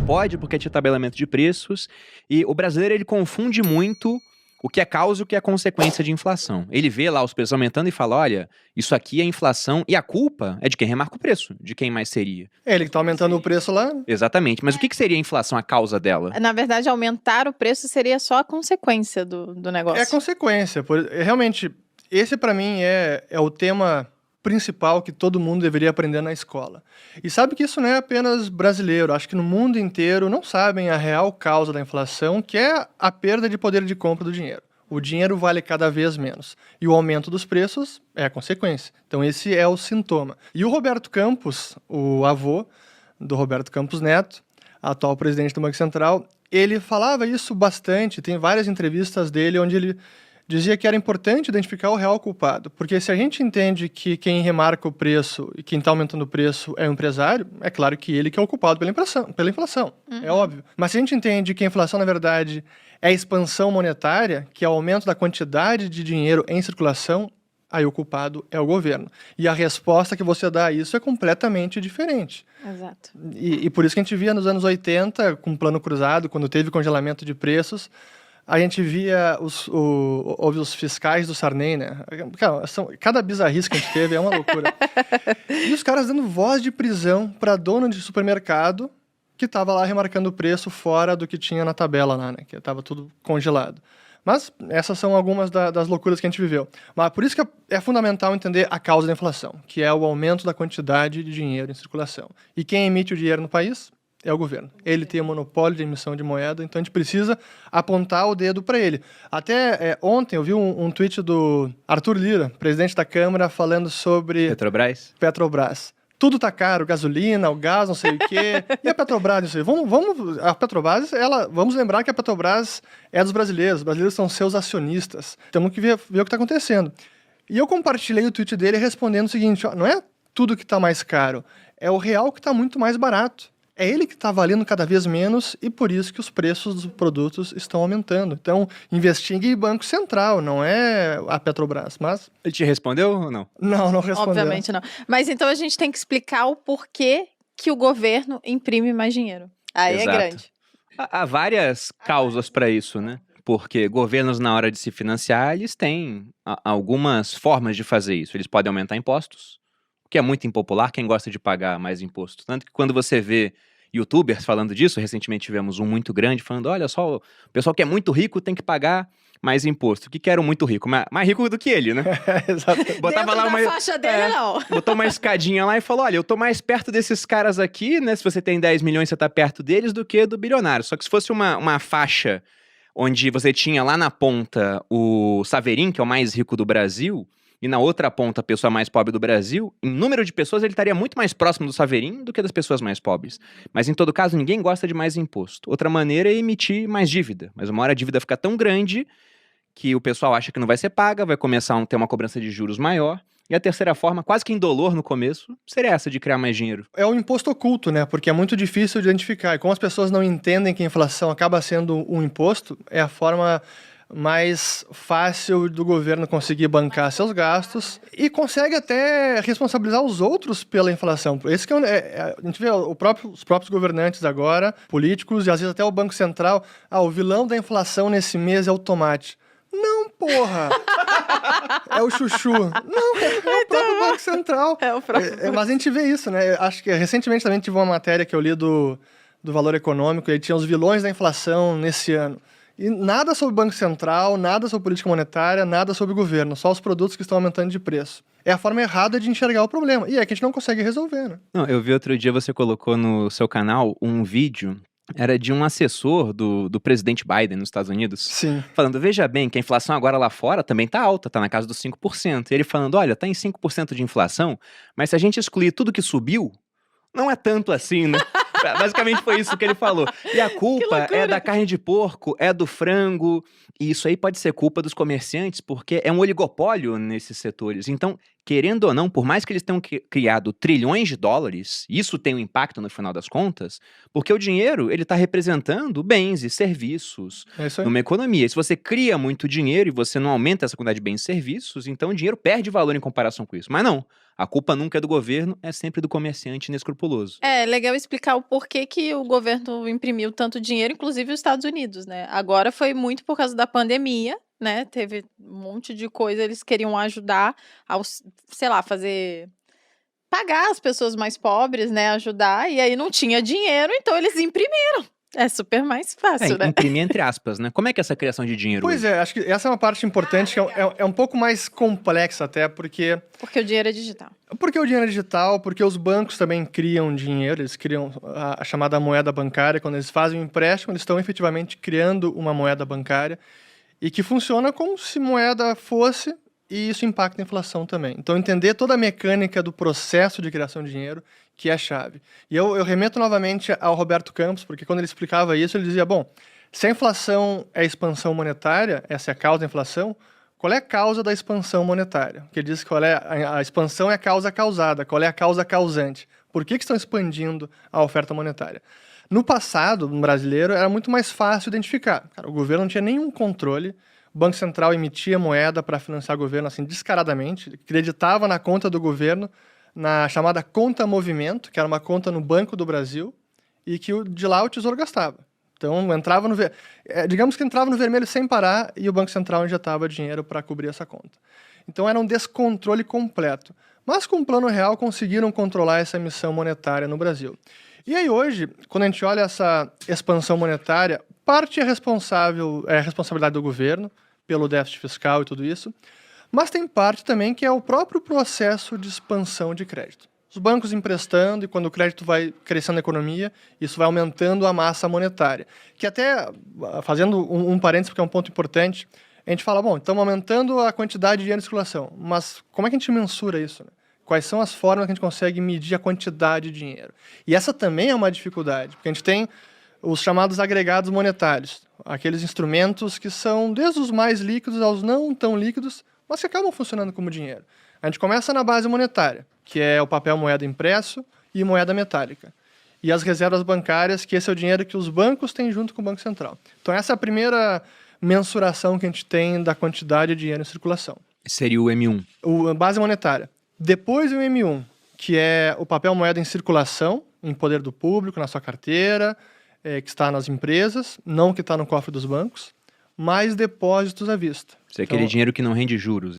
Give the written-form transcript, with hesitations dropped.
pode porque tinha tabelamento de preços, e o brasileiro ele confunde muito o que é causa e o que é consequência de inflação. Ele vê lá os preços aumentando e fala, olha, isso aqui é inflação, e a culpa é de quem remarca o preço, de quem mais seria. É ele que tá aumentando o preço lá. Exatamente, mas o que seria a inflação, a causa dela? Na verdade, aumentar o preço seria só a consequência do negócio. É consequência. Realmente, esse pra mim é o tema principal que todo mundo deveria aprender na escola. E sabe que isso não é apenas brasileiro. Acho que no mundo inteiro não sabem a real causa da inflação, que é a perda de poder de compra do dinheiro. O dinheiro vale cada vez menos. E o aumento dos preços é a consequência. Então esse é o sintoma. E o Roberto Campos, o avô do Roberto Campos Neto, atual presidente do Banco Central, ele falava isso bastante. Tem várias entrevistas dele onde ele dizia que era importante identificar o real culpado, porque se a gente entende que quem remarca o preço e quem está aumentando o preço é o empresário, é claro que ele que é o culpado pela inflação, é óbvio. Mas se a gente entende que a inflação, na verdade, é a expansão monetária, que é o aumento da quantidade de dinheiro em circulação, aí o culpado é o governo. E a resposta que você dá a isso é completamente diferente. Exato. E por isso que a gente via nos anos 80, com o Plano Cruzado, quando teve congelamento de preços, a gente via os fiscais do Sarney, né? Cada bizarrice que a gente teve é uma loucura. E os caras dando voz de prisão para dono de supermercado que estava lá remarcando o preço fora do que tinha na tabela lá, né? Que estava tudo congelado. Mas essas são algumas das loucuras que a gente viveu. Mas por isso que é fundamental entender a causa da inflação, que é o aumento da quantidade de dinheiro em circulação. E quem emite o dinheiro no país é o governo. Ele tem o monopólio de emissão de moeda, então a gente precisa apontar o dedo para ele. Até ontem eu vi um tweet do Arthur Lira, presidente da Câmara, falando sobre Petrobras. Tudo tá caro, gasolina, o gás, não sei o quê. E a Petrobras, não sei. A Petrobras, vamos lembrar que a Petrobras é dos brasileiros. Os brasileiros são seus acionistas. Temos que ver o que está acontecendo. E eu compartilhei o tweet dele respondendo o seguinte, ó, não é tudo que está mais caro, é o real que está muito mais barato. É ele que está valendo cada vez menos e por isso que os preços dos produtos estão aumentando. Então, investigue Banco Central, não é a Petrobras, mas... Ele te respondeu ou não? Não respondeu. Obviamente não. Mas então a gente tem que explicar o porquê que o governo imprime mais dinheiro. Aí Exato. É grande. Há várias causas para isso, né? Porque governos, na hora de se financiar, eles têm algumas formas de fazer isso. Eles podem aumentar impostos, o que é muito impopular, quem gosta de pagar mais imposto. Tanto que quando você vê youtubers falando disso, recentemente tivemos um muito grande falando, olha só, o pessoal que é muito rico tem que pagar mais imposto. O que era o muito rico? Mais rico do que ele, né? Exato. Botava lá uma faixa dele, não. Botou uma escadinha lá e falou, olha, eu tô mais perto desses caras aqui, né? Se você tem 10 milhões, você tá perto deles do que do bilionário. Só que se fosse uma faixa onde você tinha lá na ponta o Saverin, que é o mais rico do Brasil, e na outra ponta a pessoa mais pobre do Brasil, em número de pessoas ele estaria muito mais próximo do Saverin do que das pessoas mais pobres. Mas em todo caso, ninguém gosta de mais imposto. Outra maneira é emitir mais dívida. Mas uma hora a dívida fica tão grande que o pessoal acha que não vai ser paga, vai começar a ter uma cobrança de juros maior. E a terceira forma, quase que indolor no começo, seria essa de criar mais dinheiro. É o imposto oculto, né? Porque é muito difícil de identificar. E como as pessoas não entendem que a inflação acaba sendo um imposto, é a forma mais fácil do governo conseguir bancar seus gastos e consegue até responsabilizar os outros pela inflação. Esse que a gente vê os próprios governantes agora, políticos e às vezes até o Banco Central, o vilão da inflação nesse mês é o tomate. Não, porra! É o chuchu. Não, é o próprio Banco Central. É o próprio. Mas a gente vê isso, né? Acho que recentemente também tive uma matéria que eu li do Valor Econômico, e tinha os vilões da inflação nesse ano. E nada sobre o Banco Central, nada sobre política monetária, nada sobre o governo, só os produtos que estão aumentando de preço. É a forma errada de enxergar o problema. E é que a gente não consegue resolver, né? Não, eu vi outro dia, você colocou no seu canal um vídeo, era de um assessor do presidente Biden nos Estados Unidos. Sim. Falando, veja bem, que a inflação agora lá fora também tá alta, tá na casa dos 5%. E ele falando, olha, tá em 5% de inflação, mas se a gente excluir tudo que subiu, não é tanto assim, né? Basicamente foi isso que ele falou. E a culpa é da carne de porco, é do frango. E isso aí pode ser culpa dos comerciantes, porque é um oligopólio nesses setores. Então, querendo ou não, por mais que eles tenham criado trilhões de dólares, isso tem um impacto no final das contas, porque o dinheiro, ele está representando bens e serviços É isso aí. numa economia. E se você cria muito dinheiro e você não aumenta essa quantidade de bens e serviços, então o dinheiro perde valor em comparação com isso. Mas não, a culpa nunca é do governo, é sempre do comerciante inescrupuloso. É legal explicar o porquê que o governo imprimiu tanto dinheiro, inclusive os Estados Unidos, né? Agora foi muito por causa da pandemia, né? Teve um monte de coisa, eles queriam ajudar ao, sei lá, pagar as pessoas mais pobres, né? Ajudar, e aí não tinha dinheiro, então eles imprimiram. É super mais fácil, né? Imprimir entre aspas, né? Como é que é essa criação de dinheiro Pois hoje? é, acho que essa é uma parte importante, que é um pouco mais complexa até, porque Porque o dinheiro é digital. o dinheiro é digital, porque os bancos também criam dinheiro, eles criam a chamada moeda bancária. Quando eles fazem um empréstimo, eles estão efetivamente criando uma moeda bancária e que funciona como se moeda fosse, e isso impacta a inflação também. Então, entender toda a mecânica do processo de criação de dinheiro que é a chave. E eu remeto novamente ao Roberto Campos, porque quando ele explicava isso, ele dizia, bom, se a inflação é a expansão monetária, essa é a causa da inflação, qual é a causa da expansão monetária? Porque ele diz que a expansão é a causa causada, qual é a causa causante? Por que estão expandindo a oferta monetária? No passado, no brasileiro, era muito mais fácil identificar. Cara, o governo não tinha nenhum controle, o Banco Central emitia moeda para financiar o governo assim descaradamente, acreditava na conta do governo, na chamada conta movimento, que era uma conta no Banco do Brasil, e que de lá o Tesouro gastava. Então, digamos que entrava no vermelho sem parar e o Banco Central injetava dinheiro para cobrir essa conta. Então, era um descontrole completo. Mas com o Plano Real conseguiram controlar essa emissão monetária no Brasil. E aí hoje, quando a gente olha essa expansão monetária, parte é a responsabilidade do governo, pelo déficit fiscal e tudo isso, mas tem parte também que é o próprio processo de expansão de crédito. Os bancos emprestando, e quando o crédito vai crescendo na economia, isso vai aumentando a massa monetária. Que até, fazendo um parênteses, porque é um ponto importante, a gente fala, bom, estamos aumentando a quantidade de dinheiro em circulação, mas como é que a gente mensura isso, né? Quais são as formas que a gente consegue medir a quantidade de dinheiro? E essa também é uma dificuldade, porque a gente tem os chamados agregados monetários, aqueles instrumentos que são desde os mais líquidos aos não tão líquidos, mas que acabam funcionando como dinheiro. A gente começa na base monetária, que é o papel moeda impresso e moeda metálica. E as reservas bancárias, que esse é o dinheiro que os bancos têm junto com o Banco Central. Então essa é a primeira mensuração que a gente tem da quantidade de dinheiro em circulação. Seria o M1. A base monetária. Depois o M1, que é o papel moeda em circulação, em poder do público, na sua carteira, que está nas empresas, não que está no cofre dos bancos, mais depósitos à vista. Isso é aquele dinheiro que não rende juros.